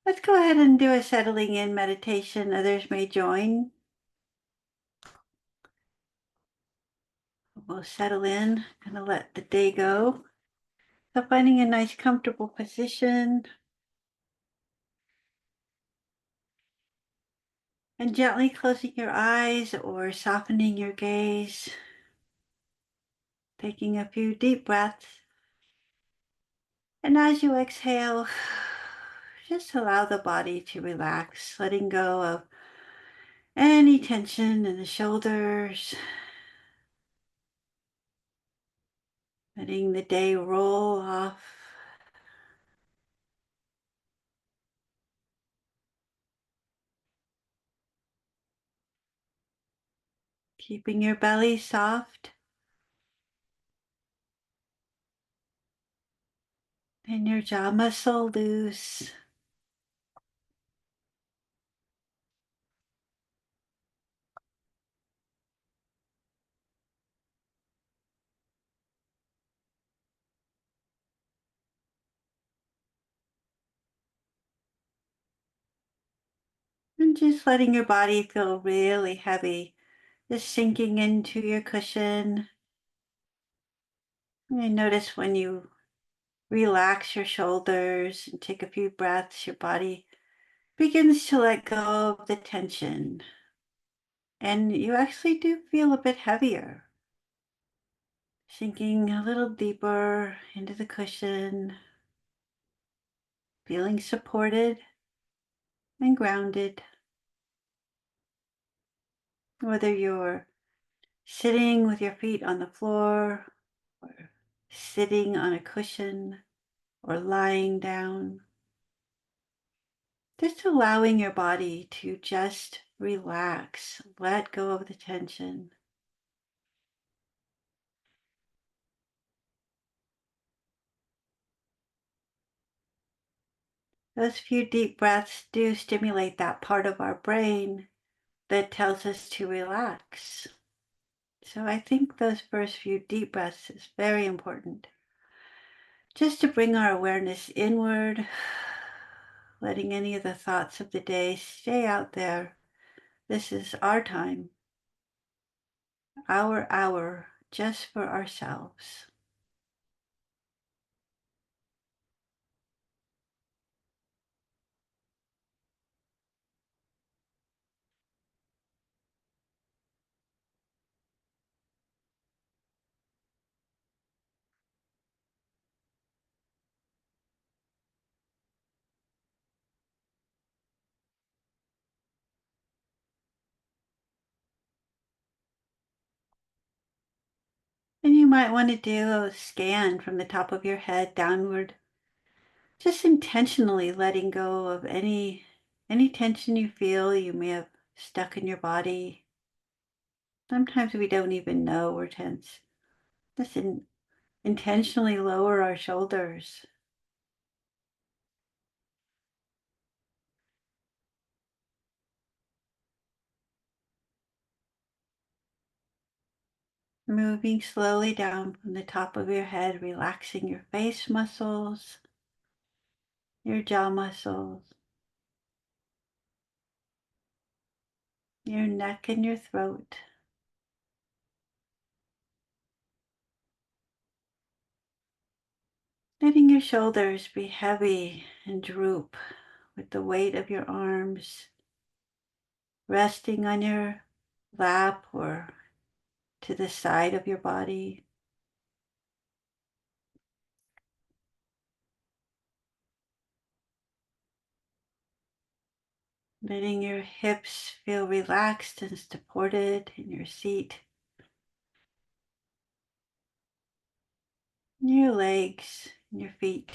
Let's go ahead and do a settling in meditation. Others may join. We'll settle in, gonna let the day go. So finding a nice comfortable position and gently closing your eyes or softening your gaze. Taking a few deep breaths. And as you exhale, just allow the body to relax, letting go of any tension in the shoulders, letting the day roll off. Keeping your belly soft and your jaw muscle loose. And just letting your body feel really heavy, just sinking into your cushion. And notice when you relax your shoulders and take a few breaths, your body begins to let go of the tension. And you actually do feel a bit heavier, sinking a little deeper into the cushion, feeling supported and grounded. Whether you're sitting with your feet on the floor or sitting on a cushion or lying down, just allowing your body to just relax, let go of the tension. Those few deep breaths do stimulate that part of our brain that tells us to relax. So I think those first few deep breaths is very important. Just to bring our awareness inward, letting any of the thoughts of the day stay out there. This is our time, our hour, just for ourselves. And you might want to do a scan from the top of your head downward, just intentionally letting go of any tension you feel you may have stuck in your body. Sometimes we don't even know we're tense. Just intentionally lower our shoulders, moving slowly down from the top of your head, relaxing your face muscles, your jaw muscles, your neck and your throat. Letting your shoulders be heavy and droop with the weight of your arms resting on your lap or to the side of your body. Letting your hips feel relaxed and supported in your seat. Your legs, your feet,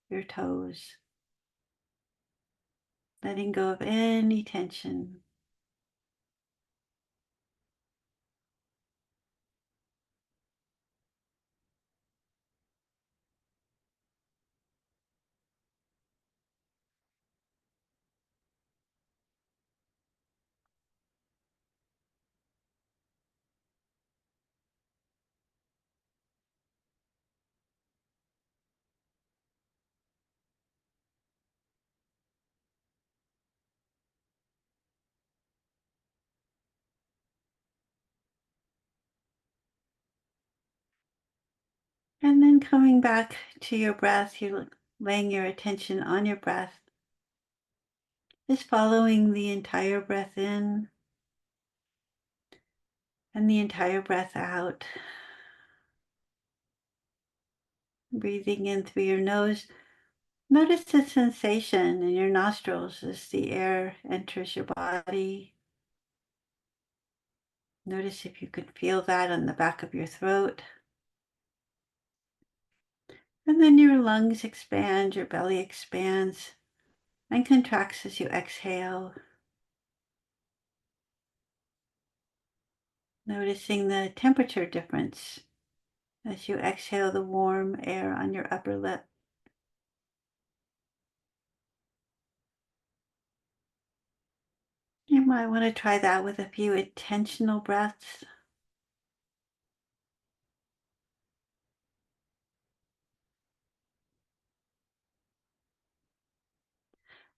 your toes. Letting go of any tension. And then coming back to your breath, you're laying your attention on your breath, just following the entire breath in and the entire breath out. Breathing in through your nose. Notice the sensation in your nostrils as the air enters your body. Notice if you can feel that on the back of your throat. And then your lungs expand, your belly expands and contracts as you exhale. Noticing the temperature difference as you exhale the warm air on your upper lip. You might want to try that with a few intentional breaths.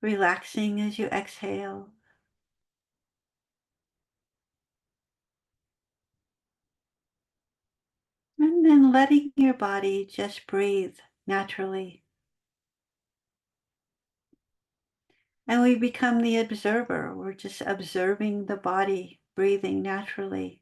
Relaxing as you exhale. And then letting your body just breathe naturally. And we become the observer. We're just observing the body breathing naturally.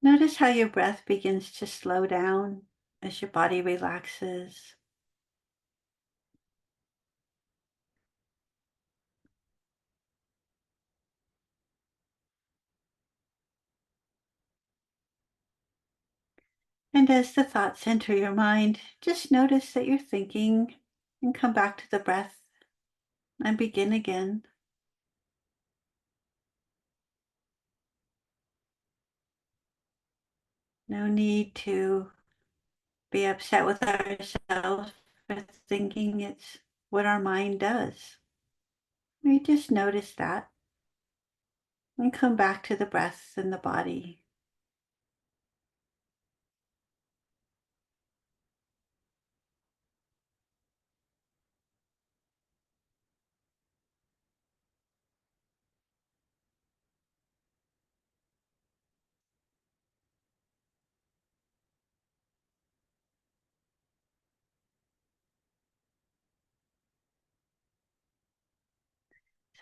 Notice how your breath begins to slow down as your body relaxes. And as the thoughts enter your mind, just notice that you're thinking and come back to the breath and begin again. No need to be upset with ourselves for thinking it's what our mind does. We just notice that and come back to the breath and the body.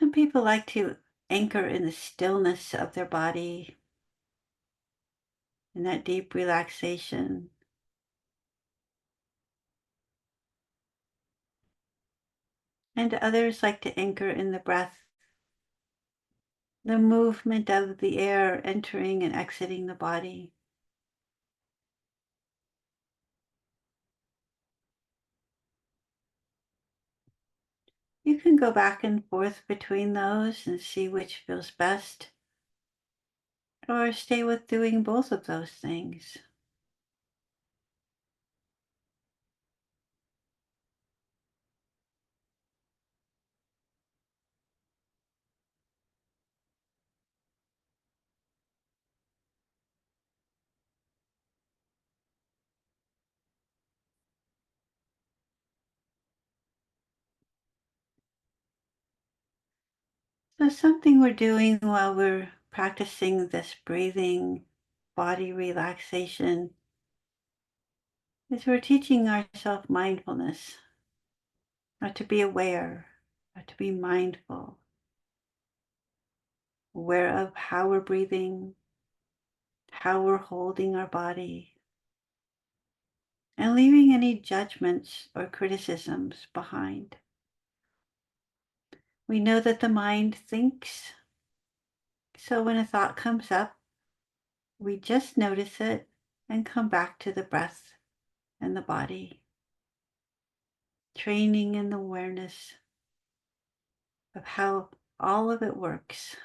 Some people like to anchor in the stillness of their body, in that deep relaxation. And others like to anchor in the breath, the movement of the air entering and exiting the body. You can go back and forth between those and see which feels best, or stay with doing both of those things. So something we're doing while we're practicing this breathing, body relaxation, is we're teaching ourselves mindfulness, how to be aware, how to be mindful, aware of how we're breathing, how we're holding our body, and leaving any judgments or criticisms behind. We know that the mind thinks, so when a thought comes up, we just notice it and come back to the breath and the body, training in the awareness of how all of it works.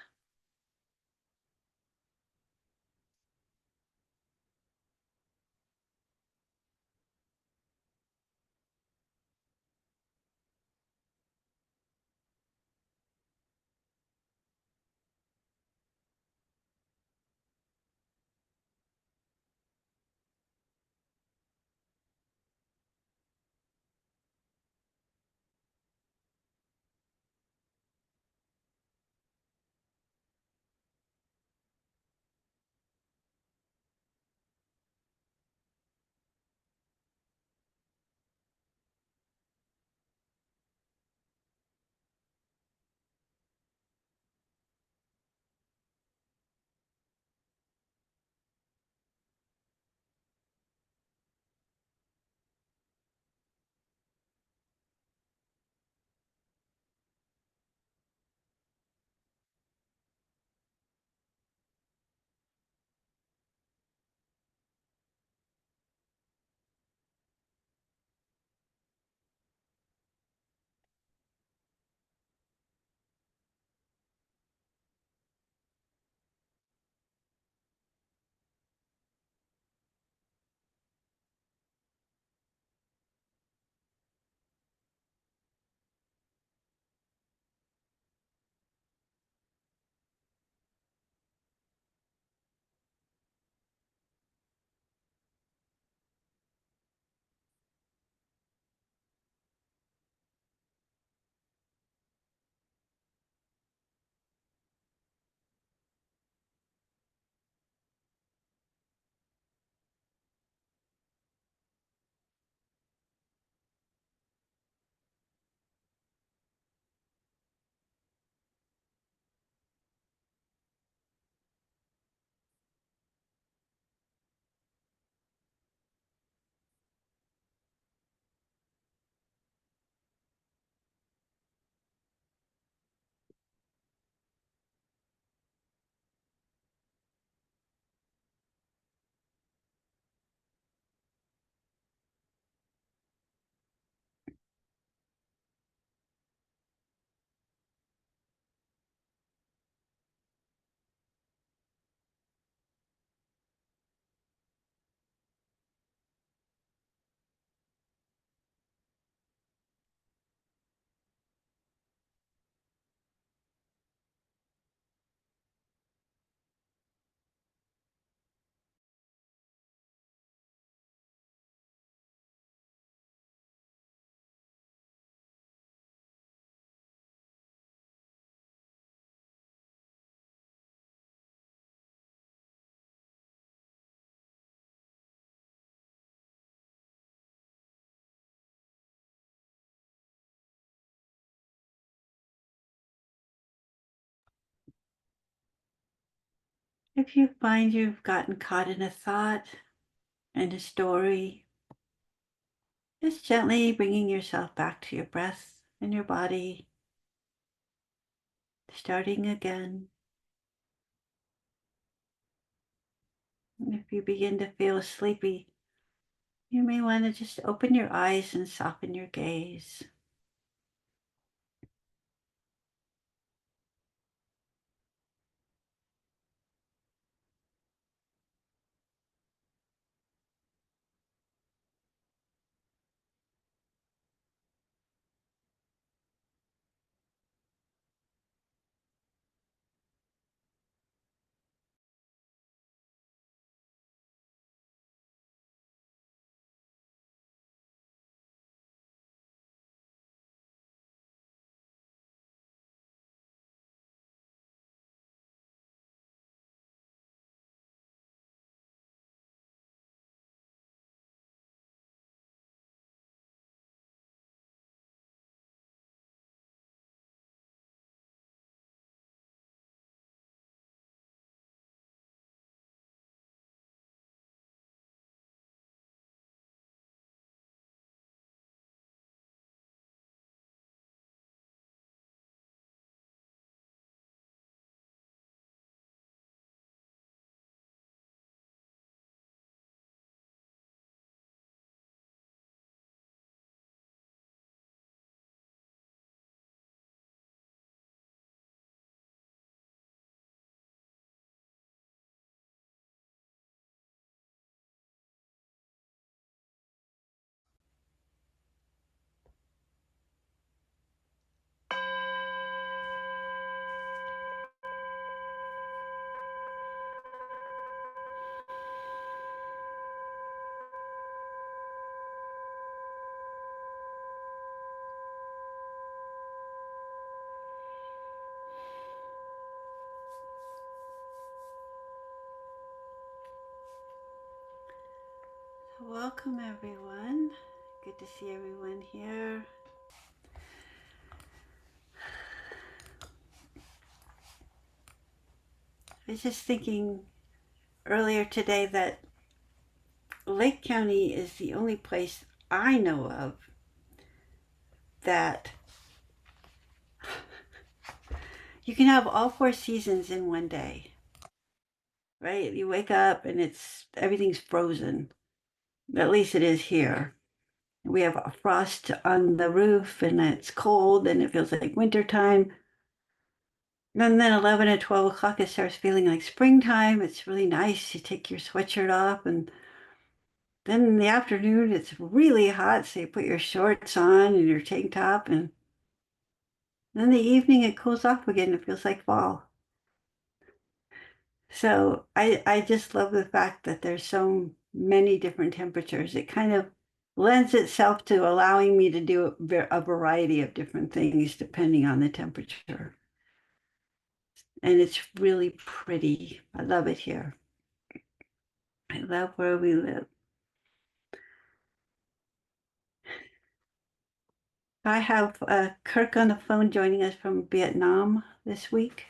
If you find you've gotten caught in a thought and a story, just gently bringing yourself back to your breath and your body, starting again. If you begin to feel sleepy, you may want to just open your eyes and soften your gaze. Welcome, everyone. Good to see everyone here. I was just thinking earlier today that Lake County is the only place I know of that you can have all four seasons in one day, right? You wake up and everything's frozen. At least it is here. We have a frost on the roof and it's cold and it feels like wintertime. And then 11 and 12 o'clock, it starts feeling like springtime. It's really nice. You take your sweatshirt off, and then in the afternoon, it's really hot. So you put your shorts on and your tank top, and then the evening, it cools off again. It feels like fall. So I just love the fact that there's so many different temperatures. It kind of lends itself to allowing me to do a variety of different things depending on the temperature. And it's really pretty. I love it here. I love where we live. I have Kirk on the phone joining us from Vietnam this week.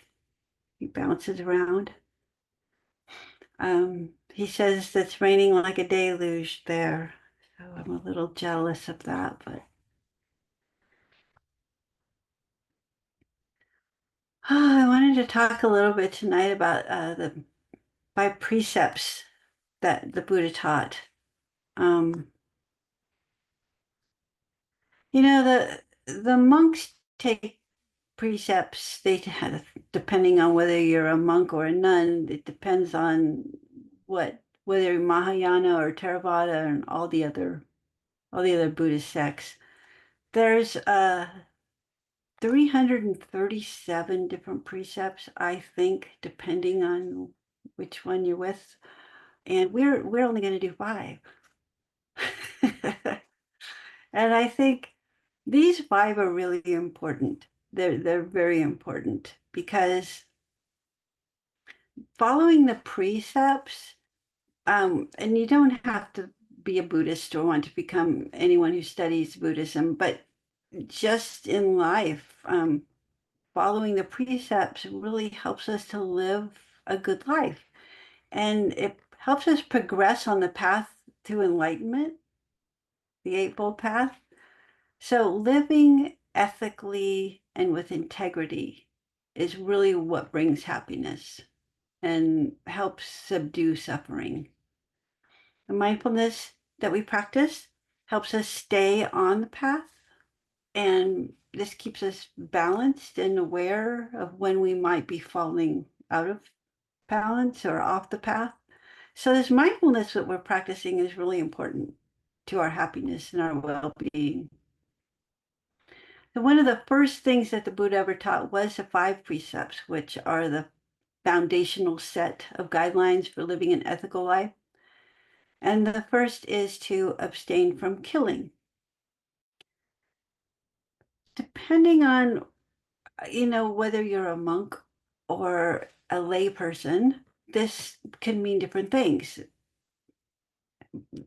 He bounces around. He says it's raining like a deluge there. So I'm a little jealous of that, but I wanted to talk a little bit tonight about the five precepts that the Buddha taught. Um, the monks take precepts. They have, depending on whether you're a monk or a nun, it depends on whether you're Mahayana or Theravada and all the other Buddhist sects. There's 337 different precepts, I think, depending on which one you're with. And we're only going to do five. And I think these five are really important. They're very important because following the precepts, and you don't have to be a Buddhist or want to become anyone who studies Buddhism, but just in life, following the precepts really helps us to live a good life. And it helps us progress on the path to enlightenment, the Eightfold Path. So living ethically and with integrity is really what brings happiness and helps subdue suffering. The mindfulness that we practice helps us stay on the path, and this keeps us balanced and aware of when we might be falling out of balance or off the path. So this mindfulness that we're practicing is really important to our happiness and our well-being. And one of the first things that the Buddha ever taught was the five precepts, which are the foundational set of guidelines for living an ethical life. And the first is to abstain from killing. Depending on, whether you're a monk or a lay person, this can mean different things.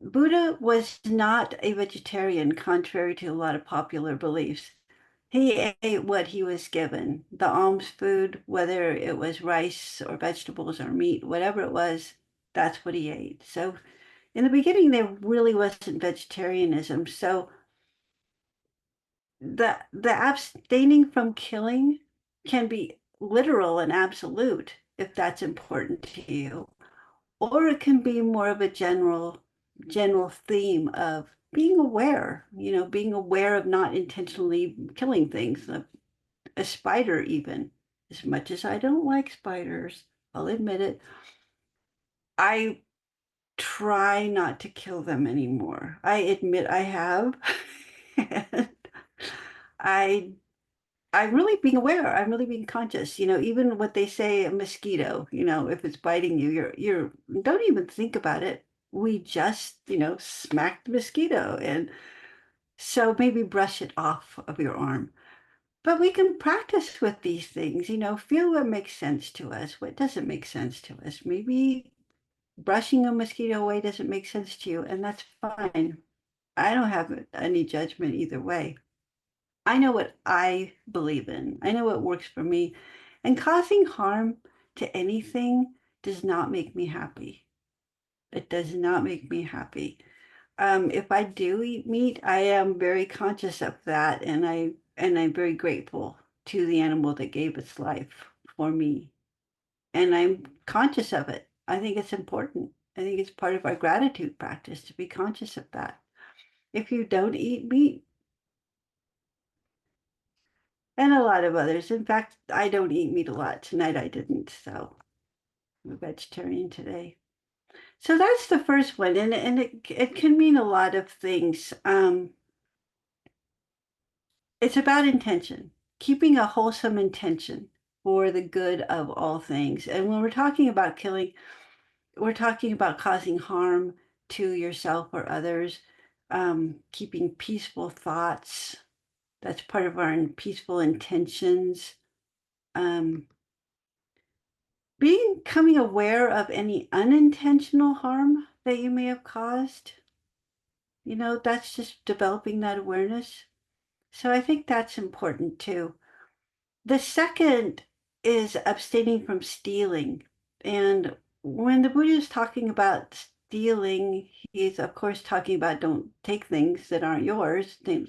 Buddha was not a vegetarian, contrary to a lot of popular beliefs. He ate what he was given, the alms food, whether it was rice or vegetables or meat, whatever it was, that's what he ate. So in the beginning, there really wasn't vegetarianism. So the abstaining from killing can be literal and absolute if that's important to you, or it can be more of a general theme of being aware, being aware of not intentionally killing things, a spider even. As much as I don't like spiders, I'll admit it, I try not to kill them anymore. I admit I have. And I I'm really being aware. I'm really being conscious. Even what they say, a mosquito, if it's biting you, you're don't even think about it. We just, smack the mosquito. And so maybe brush it off of your arm. But we can practice with these things, feel what makes sense to us, what doesn't make sense to us. Maybe brushing a mosquito away doesn't make sense to you, and that's fine. I don't have any judgment either way. I know what I believe in. I know what works for me. And causing harm to anything does not make me happy. It does not make me happy. If I do eat meat, I am very conscious of that, and I'm very grateful to the animal that gave its life for me. And I'm conscious of it. I think it's important. I think it's part of our gratitude practice to be conscious of that. If you don't eat meat, and a lot of others, in fact, I don't eat meat a lot. Tonight I didn't, so I'm a vegetarian today. So that's the first one, and it can mean a lot of things. It's about intention, keeping a wholesome intention for the good of all things. And when we're talking about killing, we're talking about causing harm to yourself or others, keeping peaceful thoughts. That's part of our peaceful intentions. Um, Becoming aware of any unintentional harm that you may have caused, that's just developing that awareness. So I think that's important too. The second is abstaining from stealing. And when the Buddha is talking about stealing, he's of course talking about don't take things that aren't yours, don't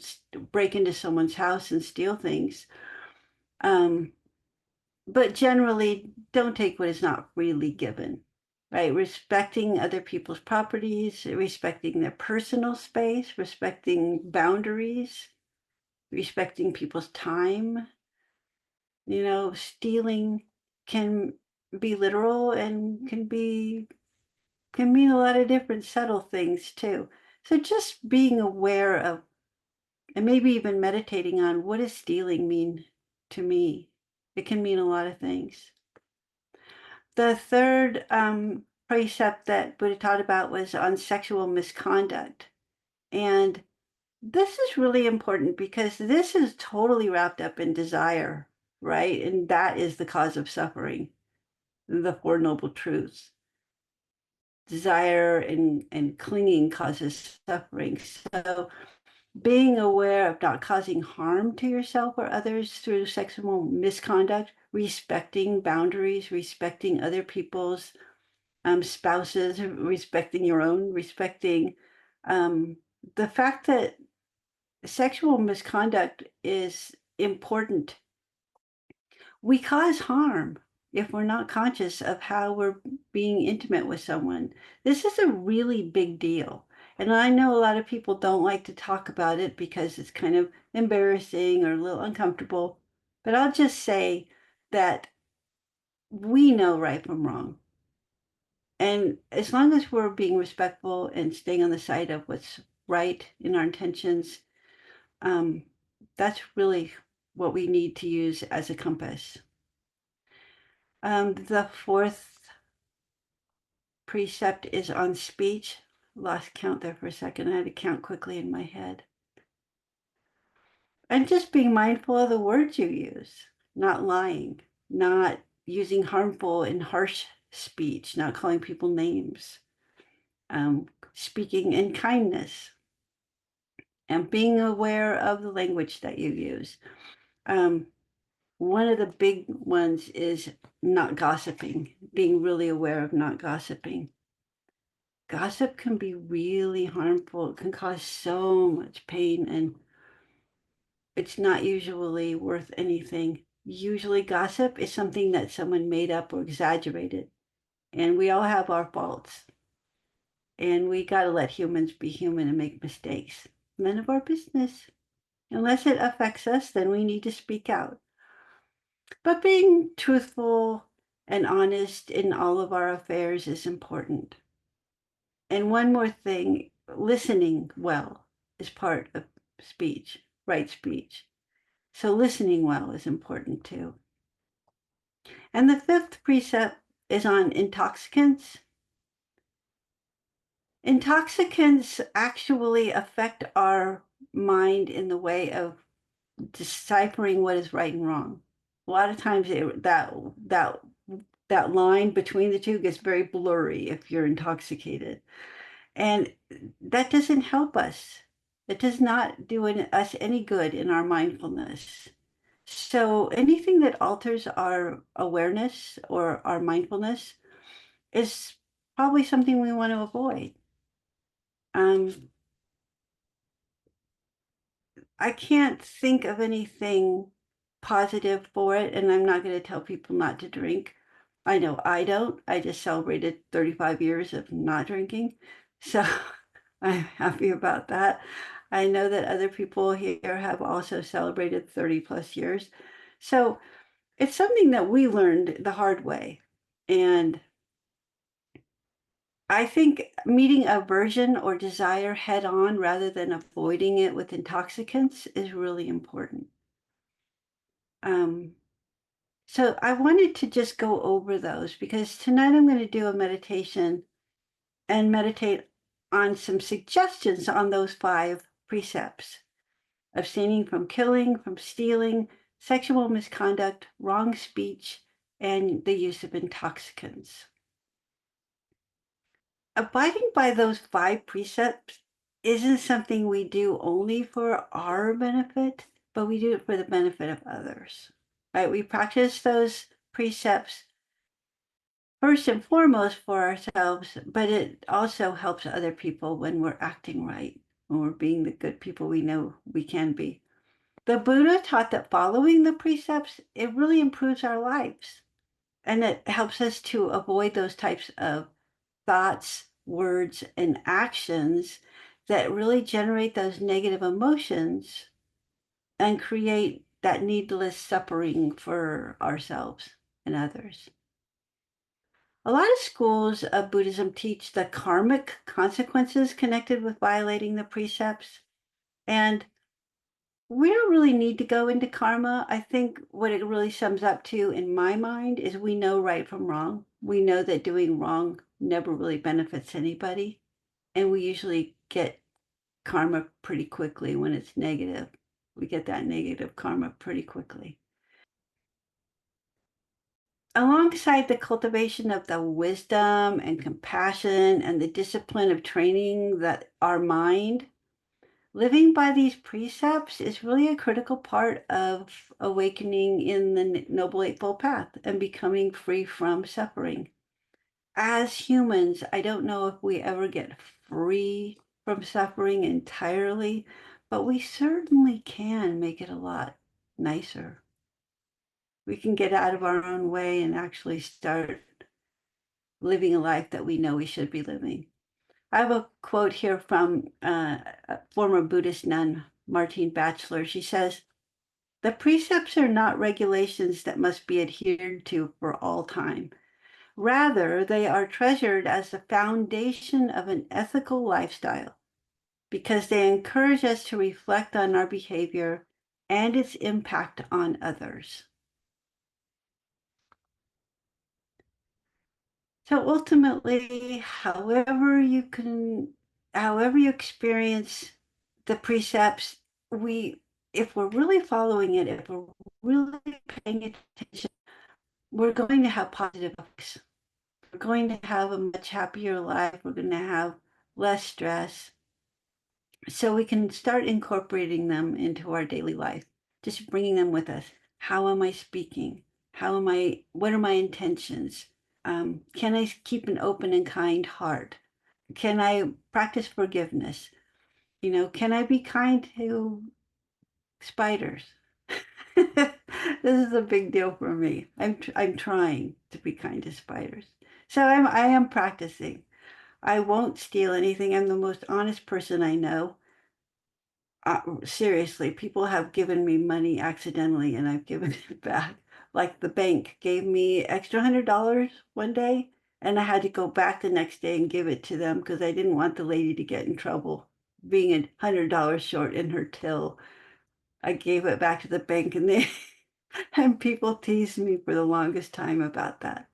break into someone's house and steal things. Um, but generally, don't take what is not freely given, right? Respecting other people's properties, respecting their personal space, respecting boundaries, respecting people's time. Stealing can be literal and can mean a lot of different subtle things too. So just being aware of, and maybe even meditating on, what does stealing mean to me? It can mean a lot of things. The third precept that Buddha taught about was on sexual misconduct. And this is really important because this is totally wrapped up in desire, right? And that is the cause of suffering, the Four Noble Truths. Desire and clinging causes suffering. So being aware of not causing harm to yourself or others through sexual misconduct, respecting boundaries, respecting other people's spouses, respecting your own, respecting the fact that sexual misconduct is important. We cause harm if we're not conscious of how we're being intimate with someone. This is a really big deal. And I know a lot of people don't like to talk about it because it's kind of embarrassing or a little uncomfortable. But I'll just say that we know right from wrong. And as long as we're being respectful and staying on the side of what's right in our intentions, um, that's really what we need to use as a compass. The fourth precept is on speech. Lost count there for a second. I had to count quickly in my head. And just being mindful of the words you use, not lying, not using harmful and harsh speech, not calling people names, speaking in kindness, and being aware of the language that you use. One of the big ones is not gossiping, being really aware of not gossiping. Gossip can be really harmful. It can cause so much pain, and it's not usually worth anything. Usually gossip is something that someone made up or exaggerated, and we all have our faults. And we got to let humans be human and make mistakes. None of our business. Unless it affects us, then we need to speak out. But being truthful and honest in all of our affairs is important. And one more thing, listening well is part of speech, right speech. So listening well is important too. And the fifth precept is on intoxicants. Intoxicants actually affect our mind in the way of deciphering what is right and wrong. A lot of times that that line between the two gets very blurry if you're intoxicated. And that doesn't help us. It does not do us any good in our mindfulness. So anything that alters our awareness or our mindfulness is probably something we want to avoid. I can't think of anything positive for it, and I'm not going to tell people not to drink. I know I don't. I just celebrated 35 years of not drinking. So I'm happy about that. I know that other people here have also celebrated 30 plus years. So it's something that we learned the hard way. And I think meeting aversion or desire head on rather than avoiding it with intoxicants is really important. Um, so I wanted to just go over those because tonight I'm going to do a meditation and meditate on some suggestions on those 5 precepts: abstaining from killing, from stealing, sexual misconduct, wrong speech, and the use of intoxicants. Abiding by those 5 precepts isn't something we do only for our benefit, but we do it for the benefit of others, right? We practice those precepts first and foremost for ourselves, but it also helps other people when we're acting right, when we're being the good people we know we can be. The Buddha taught that following the precepts, it really improves our lives. And it helps us to avoid those types of thoughts, words, and actions that really generate those negative emotions and create that needless suffering for ourselves and others. A lot of schools of Buddhism teach the karmic consequences connected with violating the precepts. And we don't really need to go into karma. I think what it really sums up to, in my mind, is we know right from wrong. We know that doing wrong never really benefits anybody. And we usually get karma pretty quickly when it's negative. We get that negative karma pretty quickly. Alongside the cultivation of the wisdom and compassion and the discipline of training that our mind, living by these precepts is really a critical part of awakening in the Noble Eightfold Path and becoming free from suffering. As humans, I don't know if we ever get free from suffering entirely, but we certainly can make it a lot nicer. We can get out of our own way and actually start living a life that we know we should be living. I have a quote here from a former Buddhist nun, Martine Batchelor. She says, "The precepts are not regulations that must be adhered to for all time. Rather, they are treasured as the foundation of an ethical lifestyle because they encourage us to reflect on our behavior and its impact on others." So ultimately, however you experience the precepts, if we're really following it, if we're really paying attention, we're going to have positive effects. We're going to have a much happier life. We're going to have less stress. So we can start incorporating them into our daily life, just bringing them with us. How am I speaking? What are my intentions? Can I keep an open and kind heart? Can I practice forgiveness? Can I be kind to spiders? This is a big deal for me. I'm trying to be kind to spiders. So I am practicing. I won't steal anything. I'm the most honest person I know. Seriously, people have given me money accidentally and I've given it back. Like the bank gave me extra $100 one day and I had to go back the next day and give it to them because I didn't want the lady to get in trouble being $100 short in her till. I gave it back to the bank and they and people teased me for the longest time about that.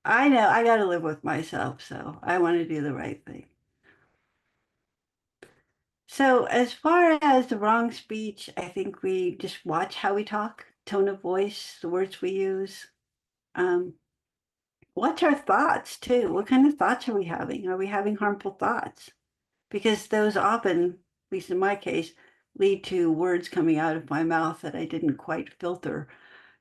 I know I got to live with myself, so I want to do the right thing. So as far as the wrong speech, I think we just watch how we talk, tone of voice, the words we use. What's our thoughts too? What kind of thoughts are we having? Are we having harmful thoughts? Because those often, at least in my case, lead to words coming out of my mouth that I didn't quite filter.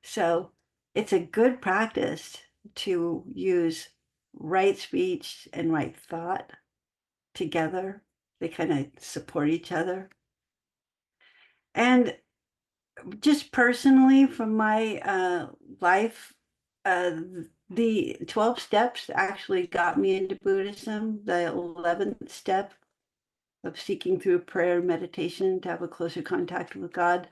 So it's a good practice to use right speech and right thought together. They kind of support each other. And just personally, from my life, uh, the 12 steps actually got me into Buddhism. The 11th step of seeking through prayer and meditation to have a closer contact with God.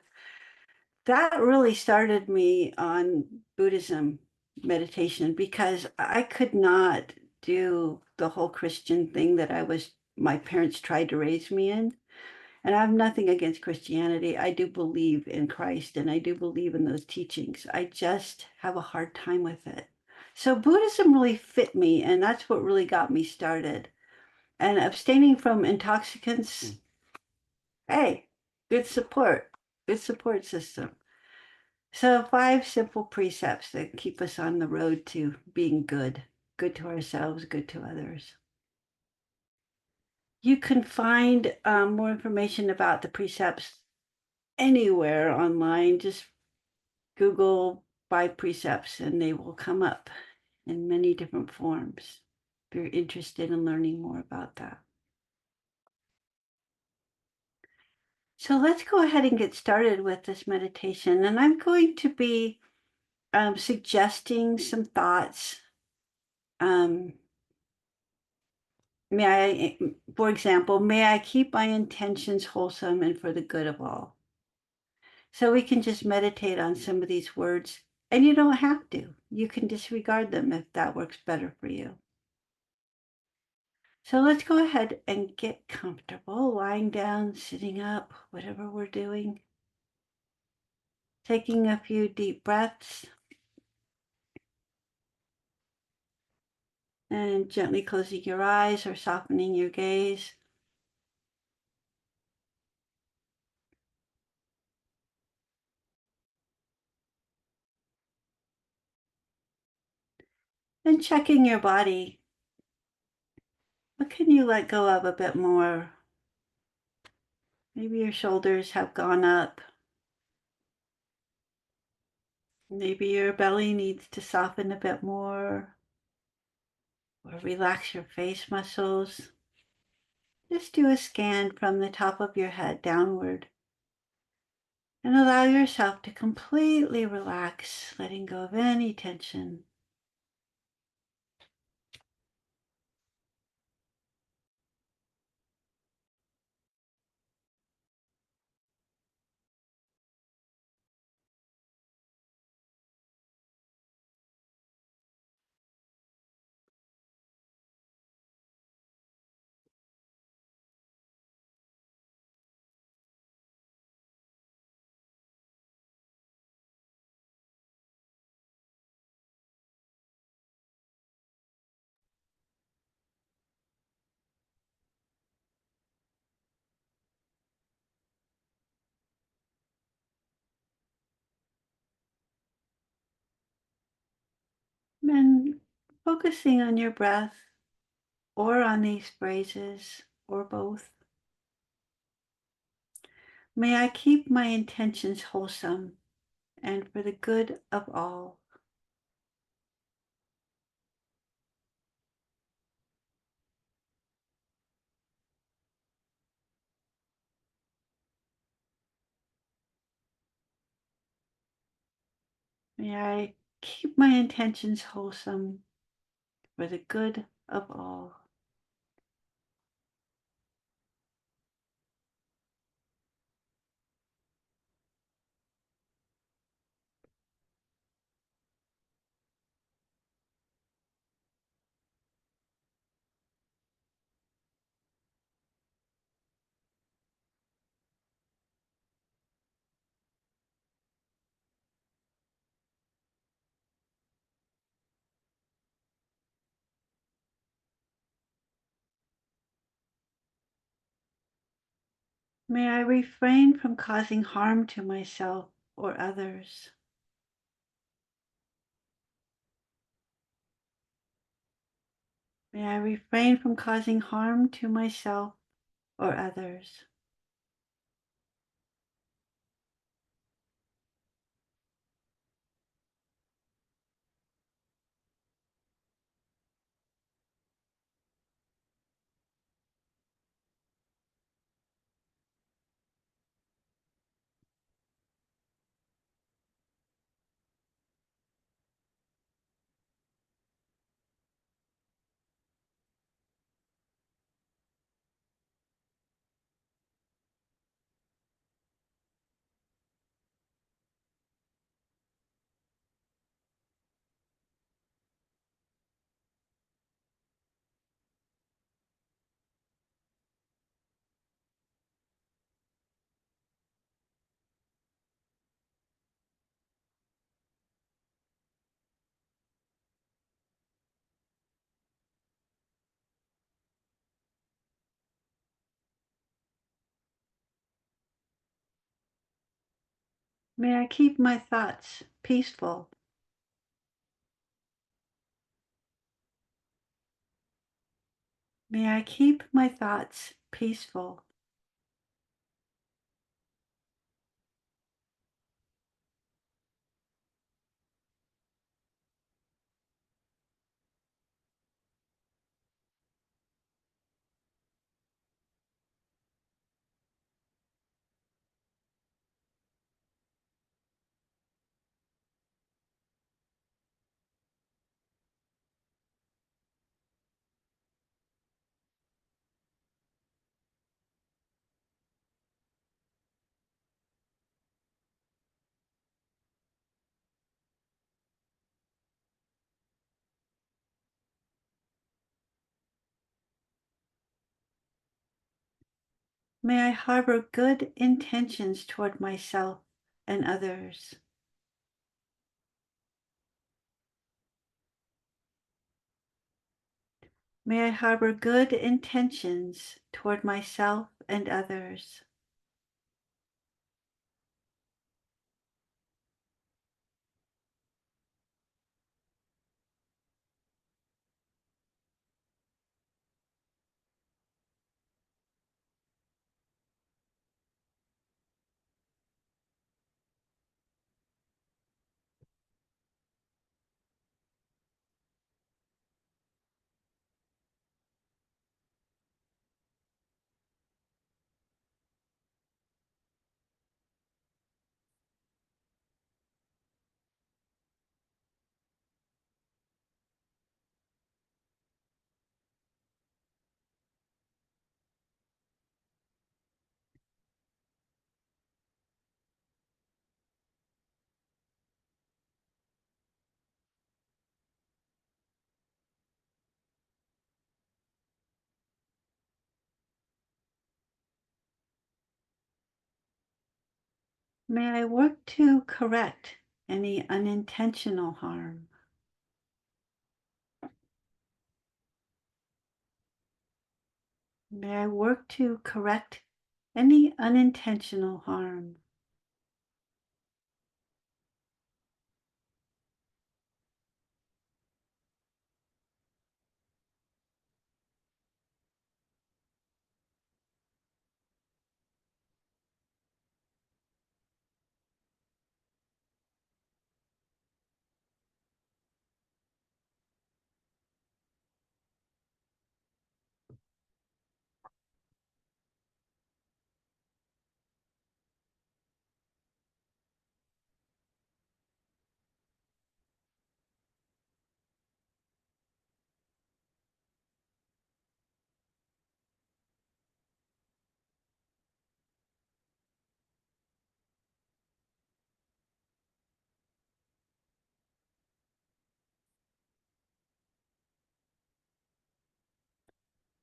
That really started me on Buddhism meditation because I could not do the whole Christian thing that my parents tried to raise me in. And I have nothing against Christianity. I do believe in Christ and I do believe in those teachings. I just have a hard time with it. So Buddhism really fit me, and that's what really got me started. And abstaining from intoxicants, hey, good support system. So 5 simple precepts that keep us on the road to being good, good to ourselves, good to others. You can find more information about the precepts anywhere online. Just Google 5 precepts and they will come up in many different forms if you're interested in learning more about that. So let's go ahead and get started with this meditation. And I'm going to be suggesting some thoughts. For example, may I keep my intentions wholesome and for the good of all? So we can just meditate on some of these words, and you don't have to. You can disregard them if that works better for you. So let's go ahead and get comfortable, lying down, sitting up, whatever we're doing. Taking a few deep breaths and gently closing your eyes or softening your gaze. And checking your body. What can you let go of a bit more? Maybe your shoulders have gone up. Maybe your belly needs to soften a bit more, or relax your face muscles. Just do a scan from the top of your head downward and allow yourself to completely relax, letting go of any tension. And focusing on your breath or on these phrases or both. May I keep my intentions wholesome and for the good of all. May I keep my intentions wholesome for the good of all. May I refrain from causing harm to myself or others. May I refrain from causing harm to myself or others. May I keep my thoughts peaceful. May I keep my thoughts peaceful. May I harbor good intentions toward myself and others. May I harbor good intentions toward myself and others. May I work to correct any unintentional harm. May I work to correct any unintentional harm.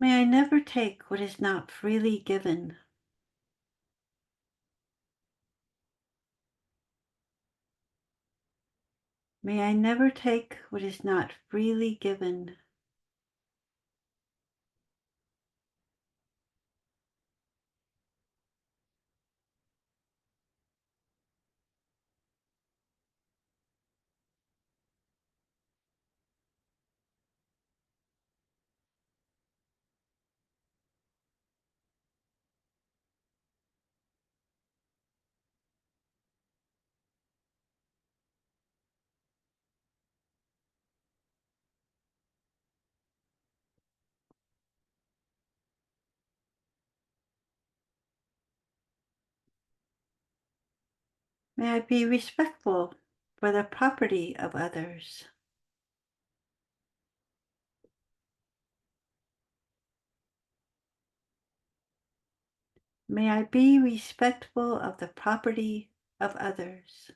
May I never take what is not freely given. May I never take what is not freely given. May I be respectful for the property of others. May I be respectful of the property of others.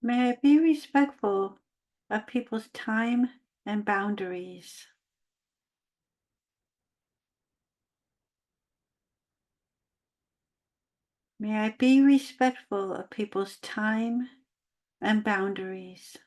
May I be respectful of people's time and boundaries. May I be respectful of people's time and boundaries.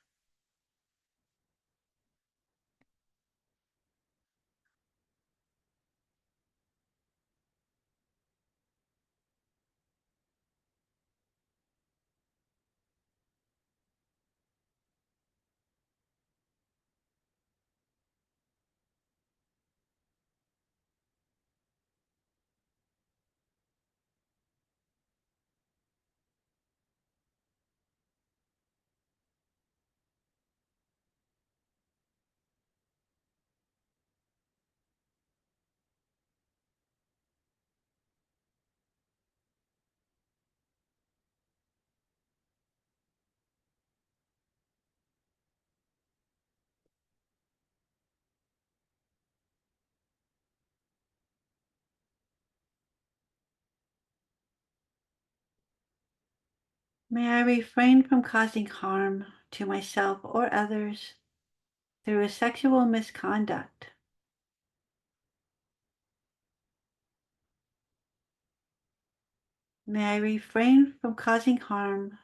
May I refrain from causing harm to myself or others through a sexual misconduct. May I refrain from causing harm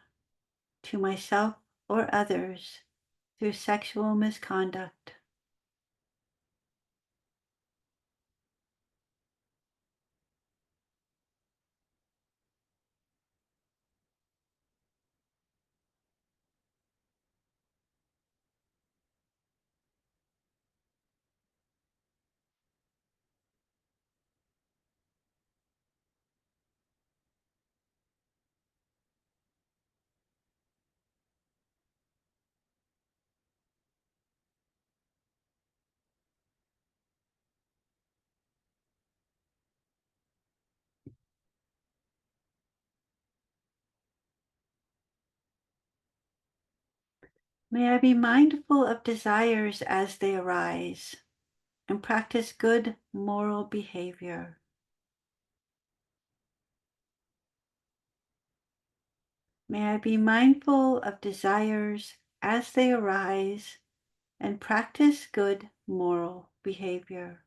to myself or others through sexual misconduct. May I be mindful of desires as they arise and practice good moral behavior. May I be mindful of desires as they arise and practice good moral behavior.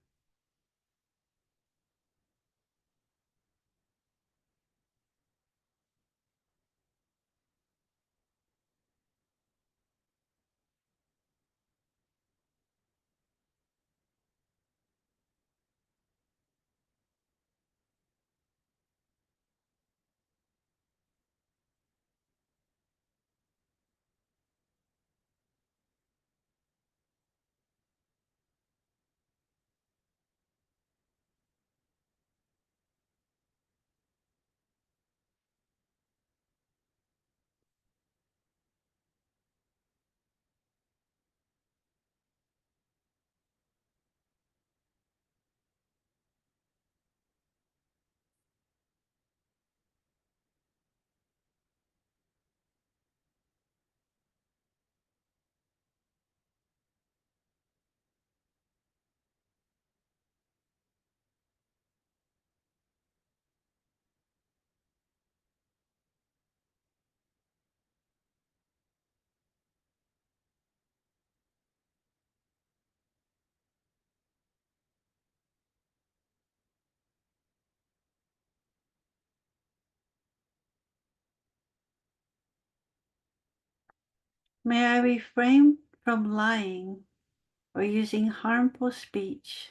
May I refrain from lying or using harmful speech.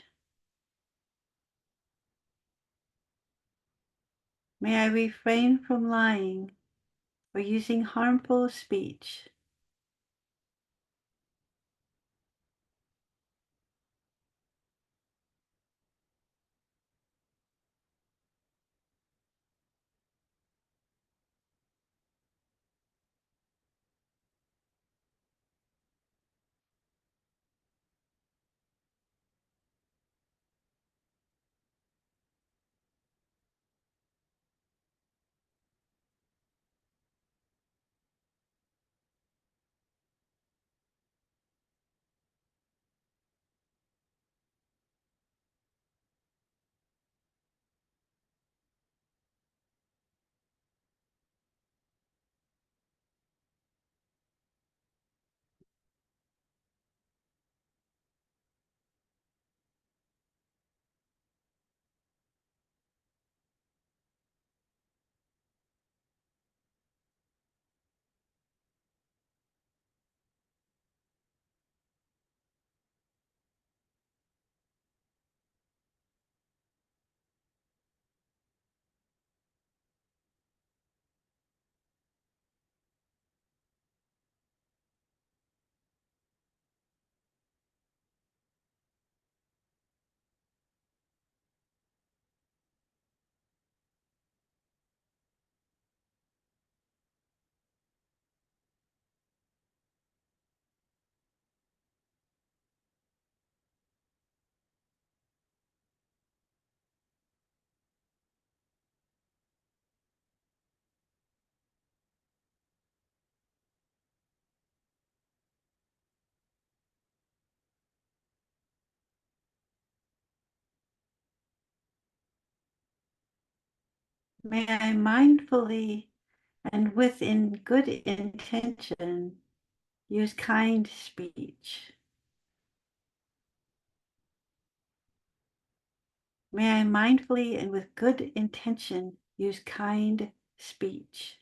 May I refrain from lying or using harmful speech. May I mindfully and within good intention use kind speech. May I mindfully and with good intention use kind speech.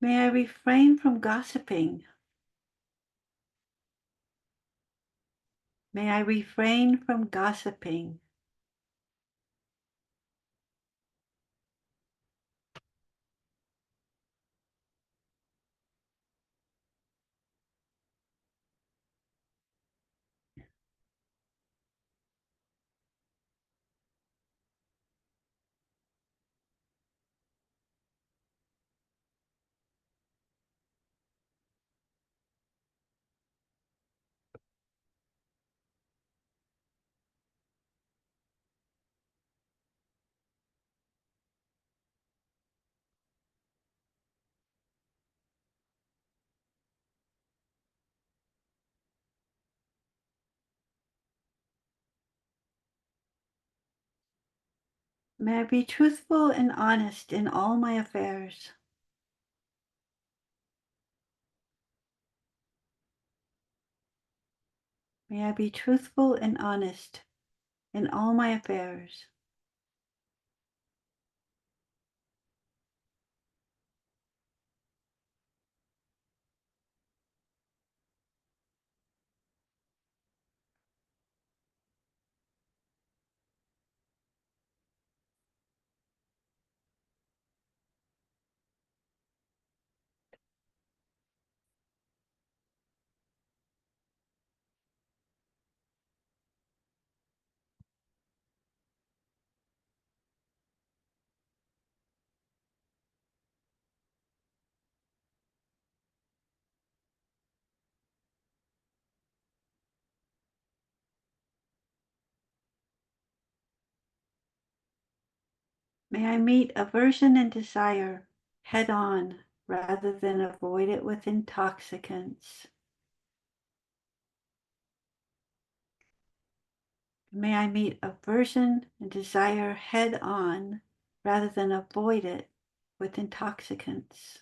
May I refrain from gossiping. May I refrain from gossiping. May I be truthful and honest in all my affairs. May I be truthful and honest in all my affairs. May I meet aversion and desire head on rather than avoid it with intoxicants. May I meet aversion and desire head on rather than avoid it with intoxicants.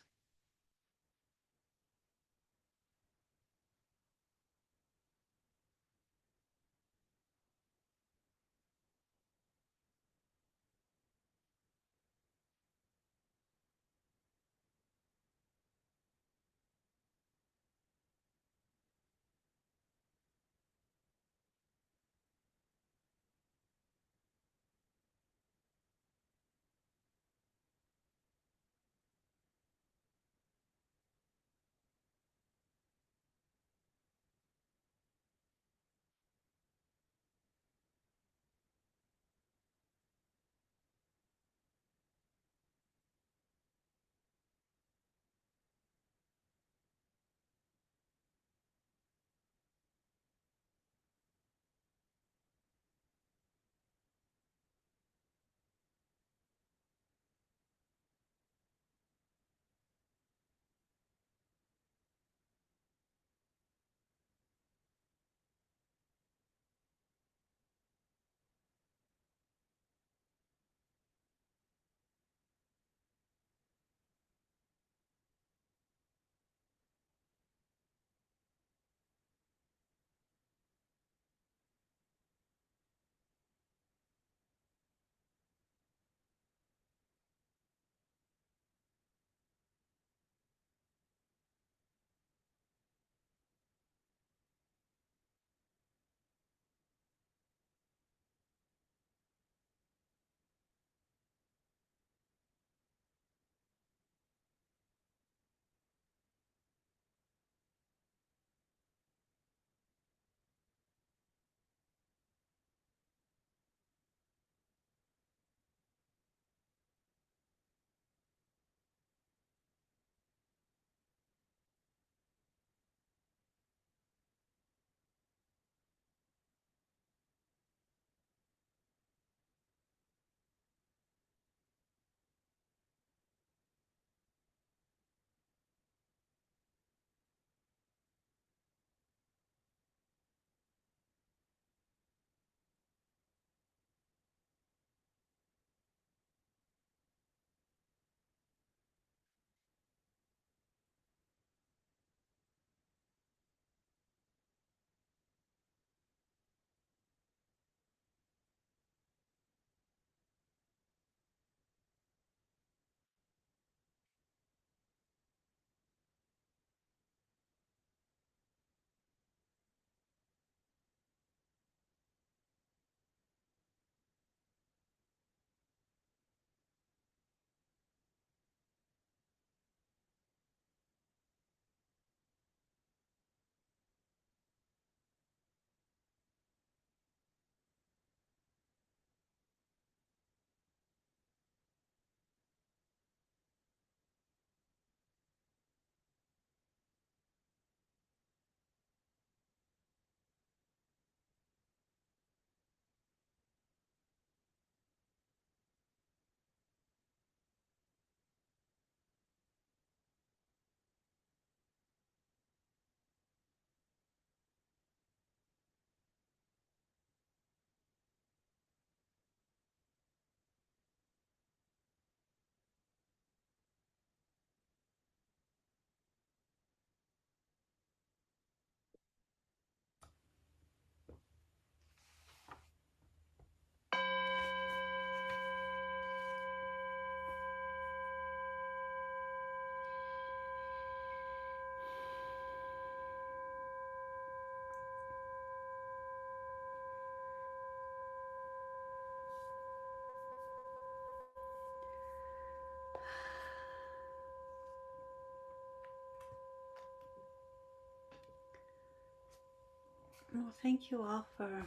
Well, thank you all for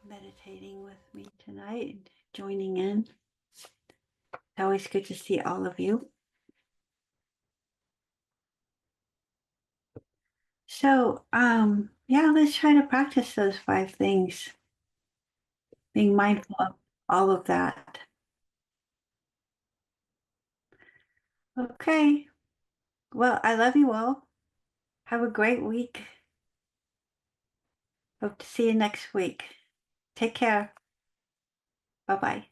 meditating with me tonight and joining in. It's always good to see all of you. So, yeah, let's try to practice those 5 things, being mindful of all of that. Okay. Well, I love you all. Have a great week. Hope to see you next week. Take care. Bye bye.